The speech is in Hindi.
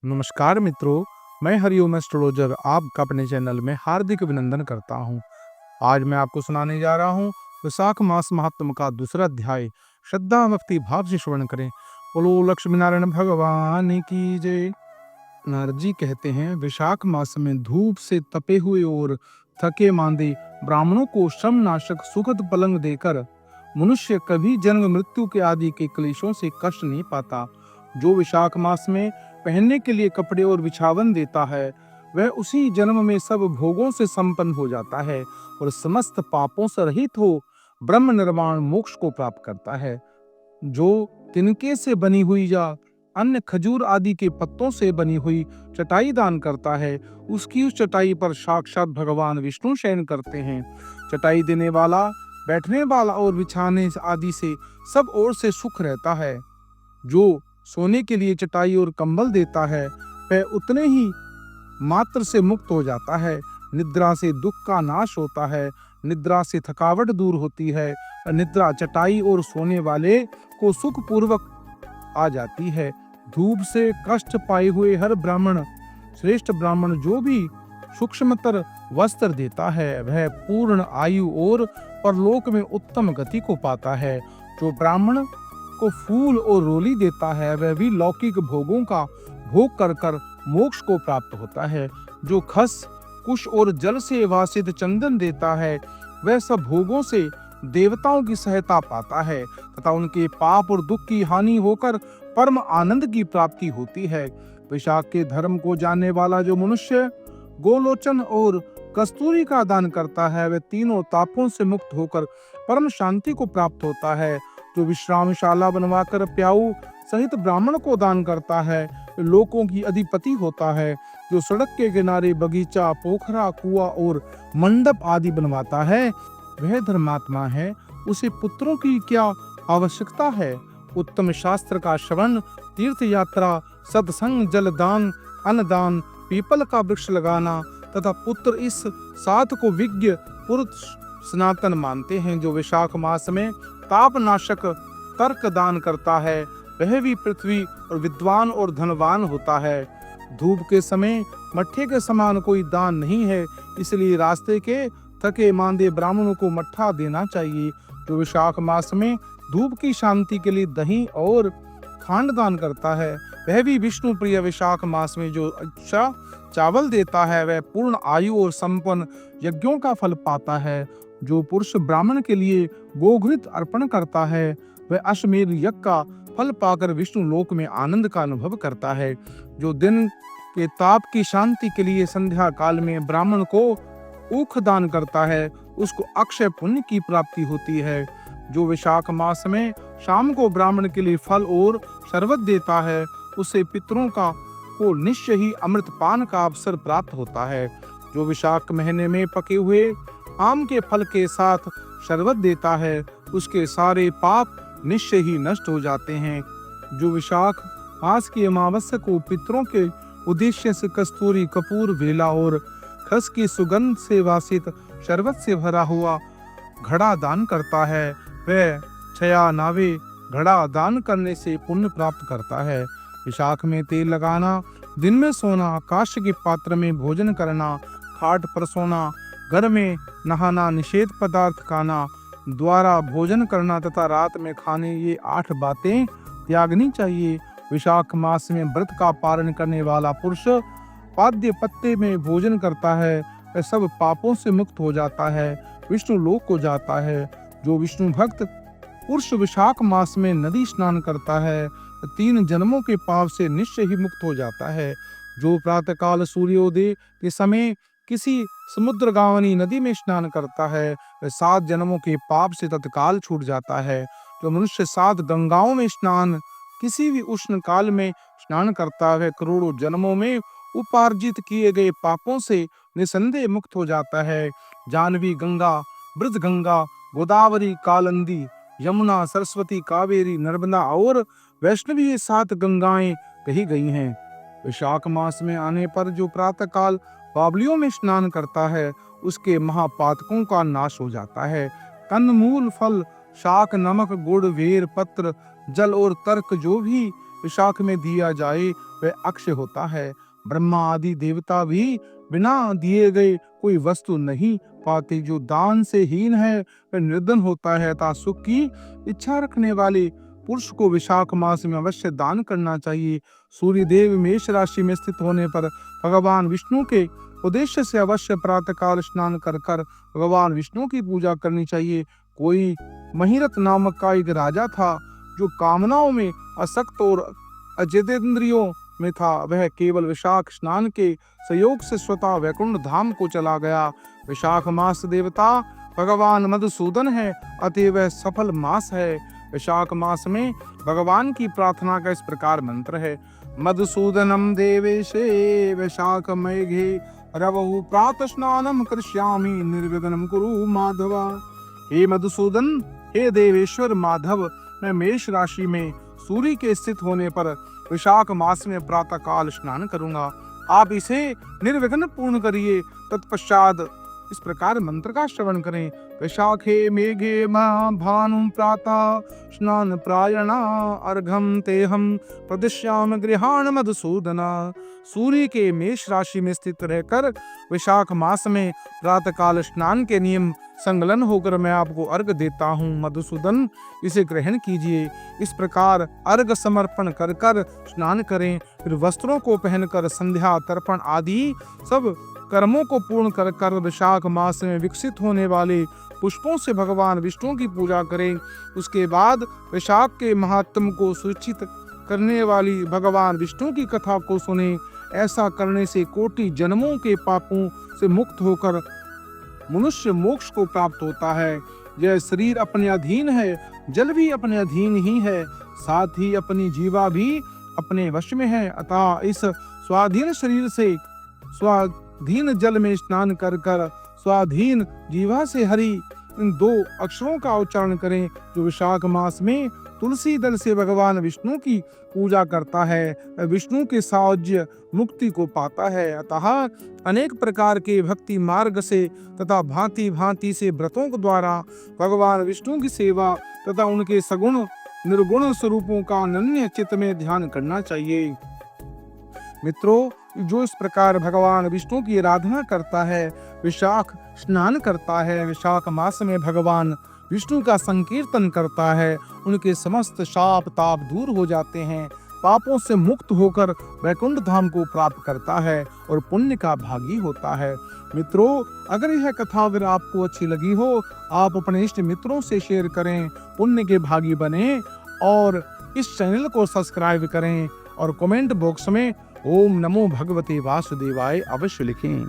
नमस्कार मित्रों, मैं हरिओम एस्ट्रोलॉजर आपका अपने चैनल में हार्दिक अभिनंदन करता हूं। आज मैं आपको सुनाने जा रहा हूं विशाख मास महात्म का दूसरा अध्याय। श्रद्धा भक्ति भाव से श्रवण करें। बोलो लक्ष्मी नारायण भगवान की जय। नारद जी कहते हैं, विशाख मास में धूप से तपे हुए और थके मांदे ब्राह्मणों को श्रम नाशक सुखद पलंग देकर मनुष्य कभी जन्म मृत्यु के आदि के क्लेशों से कष्ट नहीं पाता। जो विशाख मास में पहनने के लिए कपड़े और बिछावन देता है, वह उसी जन्म में सब भोगों से संपन्न हो जाता है और समस्त पापों से रहित हो ब्रह्म निर्वाण मोक्ष को प्राप्त करता है। जो तिनके से बनी हुई या अन्य खजूर आदि के पत्तों से बनी हुई चटाई दान करता है, उसकी उस चटाई पर साक्षात भगवान विष्णु शयन करते हैं। चटाई देने वाला, बैठने वाला और बिछाने आदि से सब ओर से सुख रहता है। जो सोने के लिए चटाई और कंबल देता है, वह उतने ही मात्र से मुक्त हो जाता है। निद्रा से दुख का नाश होता है, निद्रा से थकावट दूर होती है, निद्रा चटाई और सोने वाले को सुख पूर्वक आ जाती है। धूप से कष्ट पाए हुए हर ब्राह्मण, श्रेष्ठ ब्राह्मण जो भी सूक्ष्मतर वस्त्र देता है, वह पूर्ण आयु और परलोक में उत्तम गति को पाता है। जो ब्राह्मण को फूल और रोली देता है, वह भी लौकिक भोगों का भोग कर कर मोक्ष को प्राप्त होता है। जो खस, कुश और जल से वासित चंदन देता है, वह सब भोगों से देवताओं की सहायता पाता है तथा उनके पाप और दुख की हानि होकर परम आनंद की प्राप्ति होती है। विशाख के धर्म को जानने वाला जो मनुष्य गोलोचन और कस्तूरी का दान करता है, वह तीनों तापों से मुक्त होकर परम शांति को प्राप्त होता है। जो विश्रामशाला बनवाकर प्याऊ सहित ब्राह्मण को दान करता है, लोकों की अधिपति होता है। जो सड़क के किनारे बगीचा, पोखरा, कुआं और मंडप आदि बनवाता है, वह धर्मात्मा है। उसे पुत्रों की क्या आवश्यकता है। उत्तम शास्त्र का श्रवण, तीर्थ यात्रा, सत्संग, जलदान, अन्नदान, पीपल का वृक्ष लगाना तथा पुत्र, इस सात को विज्ञ पुरुष सनातन मानते हैं। जो विशाख मास में ताप नाशक तर्क दान करता है, वह भी पृथ्वी और विद्वान और धनवान होता है। धूप के समय मट्ठे के समान कोई दान नहीं है, इसलिए रास्ते के थके मांदे ब्राह्मणों को मट्ठा देना चाहिए। जो विशाख मास में धूप की शांति के लिए दही और खांड दान करता है, वह भी विष्णु प्रिय। विशाख मास में जो अच्छा चावल देता है, वह पूर्ण आयु और संपन्न यज्ञों का फल पाता है। जो पुरुष ब्राह्मण के लिए गोघृत अर्पण करता है, वह अश्वमेध यज्ञ का फल पाकर विष्णु लोक में आनंद का अनुभव करता है। जो दिन के ताप की शांति के लिए संध्या काल में ब्राह्मण को ऊख दान करता है, उसको अक्षय पुण्य की प्राप्ति होती है। जो विशाख मास में शाम को ब्राह्मण के लिए फल और शरबत देता है, उसे पितरों को निश्चय ही अमृत पान का अवसर प्राप्त होता है। जो विशाख महीने में पके हुए आम के फल के साथ शरबत देता है, उसके सारे पाप निश्चय ही नष्ट हो जाते हैं। जो विशाख मास की अमावस्या को पितरों के उद्देश्य से कस्तूरी, कपूर, वेला और खस की सुगंध से वासित शरबत से भरा हुआ घड़ा दान करता है, वह छया नावे घड़ा दान करने से पुण्य प्राप्त करता है। विशाख में तेल लगाना, दिन में सोना, काष्ठ के पात्र में भोजन करना, खाट पर सोना, घर में नहाना, निषेध पदार्थ खाना, द्वारा भोजन करना तथा रात में खाने, ये 8 बातें त्यागनी चाहिए। विशाख मास में व्रत का पालन करने वाला पुरुष पाद्य पत्ते में भोजन करता है, वह सब पापों से मुक्त हो जाता है, विष्णु लोक को जाता है। जो विष्णु भक्त पुरुष विशाख मास में नदी स्नान करता है, 3 जन्मों के पाप से निश्चय ही मुक्त हो जाता है। जो प्रातःकाल सूर्योदय के समय किसी समुद्रगामिनी नदी में स्नान करता है, वह 7 जन्मों के पाप से तत्काल छूट जाता है। जो मनुष्य 7 गंगाओं में स्नान, किसी भी उष्ण काल में स्नान करता है, करोड़ों जन्मों में उपार्जित किए गए पापों से निसंदेह मुक्त हो जाता है। जानवी गंगा, बृज गंगा, गोदावरी, कालिंदी, यमुना, सरस्वती, कावेरी, नर्मदा और वैष्णवी, ये 7 गंगाएं कही गई हैं। विशाख मास में आने पर जो प्रातःकाल बावलियों में स्नान करता है, उसके महापातकों का नाश हो जाता है। कंदमूल, फल, शाक, नमक, गुड़, वेर, पत्र, जल और तर्क जो भी विशाख में दिया जाए वह अक्षय होता है। ब्रह्मा आदि देवता भी बिना दिए गए कोई वस्तु नहीं पाते। जो दान से हीन है वह निर्धन होता है। अतः सुख की इच्छा रखने वाले पुरुष को विशाख मास में अवश्य दान करना चाहिए। सूर्य देव मेष राशि में स्थित होने पर भगवान विष्णु के उद्देश्य से अवश्य प्रातःकाल स्नान कर भगवान विष्णु की पूजा करनी चाहिए। कोई महिरत नामक का एक राजा था जो कामनाओं में असक्त और अजितेंद्रियों में था। वह केवल विशाख स्नान के सहयोग से स्वतः वैकुंठ धाम को चला गया। विशाख मास देवता भगवान मधुसूदन है, अतः वह सफल मास है। विशाख मास में भगवान की प्रार्थना का इस प्रकार मंत्र है। मधुसूदनम देवेशे विशाख मेघे रवहु प्रातः स्नानम करिष्यामि निर्विघ्नं कुरु माधवा। हे मधुसूदन, हे देवेश्वर माधव, मैं मेष राशि में सूर्य के स्थित होने पर विशाख मास में प्रातः काल स्नान करूंगा। आप इसे निर्विघ्न पूर्ण करिए। तत्पश्चात इस प्रकार मंत्र का श्रवण करें। विशाखे मेघे भानु प्रातः स्नान प्रायणा अर्घम तेहम प्रदिश्याम गृहाण मधुसूदना। सूर्य के मेष राशि में स्थित रहकर विशाख मास में प्रातःकाल स्नान के नियम संकलन होकर मैं आपको अर्घ देता हूँ। मधुसूदन, इसे ग्रहण कीजिए। इस प्रकार अर्घ समर्पण कर कर स्नान करें। फिर वस्त्रों को पहनकर संध्या तर्पण आदि सब कर्मों को पूर्ण कर कर विशाख मास में विकसित होने वाले पुष्पों से भगवान विष्णु की पूजा करें। उसके बाद विशाख के महात्म को सूचित करने वाली भगवान विष्णु की कथा को सुने। ऐसा करने से कोटि जन्मों के पापों से मुक्त होकर मनुष्य मोक्ष को प्राप्त होता है। यह शरीर अपने अधीन है, जल भी अपने अधीन ही है, साथ ही अपनी जीवा भी अपने वश में है। अतः इस स्वाधीन शरीर से स्वाधीन जल में स्नान कर कर स्वाधीन जीवा से हरि इन दो अक्षरों का उच्चारण करें। जो विशाख मास में तुलसी दल से भगवान विष्णु की पूजा करता है विष्णु के सायुज्य मुक्ति को पाता है। अतः अनेक प्रकार के भक्ति मार्ग से तथा भांति भांति से व्रतों के द्वारा भगवान विष्णु की सेवा तथा उनके सगुण निर्गुण स्वरूपों का अनन्य चित्त में ध्यान करना चाहिए। मित्रों, जो इस प्रकार भगवान विष्णु की आराधना करता है, विशाख स्नान करता है, विशाख मास में भगवान विष्णु का संकीर्तन करता है, उनके समस्त शाप ताप दूर हो जाते हैं, पापों से मुक्त होकर वैकुंठ धाम को प्राप्त करता है और पुण्य का भागी होता है। मित्रों, अगर यह कथा अगर आपको अच्छी लगी हो, आप अपने इष्ट मित्रों से शेयर करें, पुण्य के भागी बने और इस चैनल को सब्सक्राइब करें और कमेंट बॉक्स में ओम नमो भगवते वासुदेवाय अवश्य लिखें।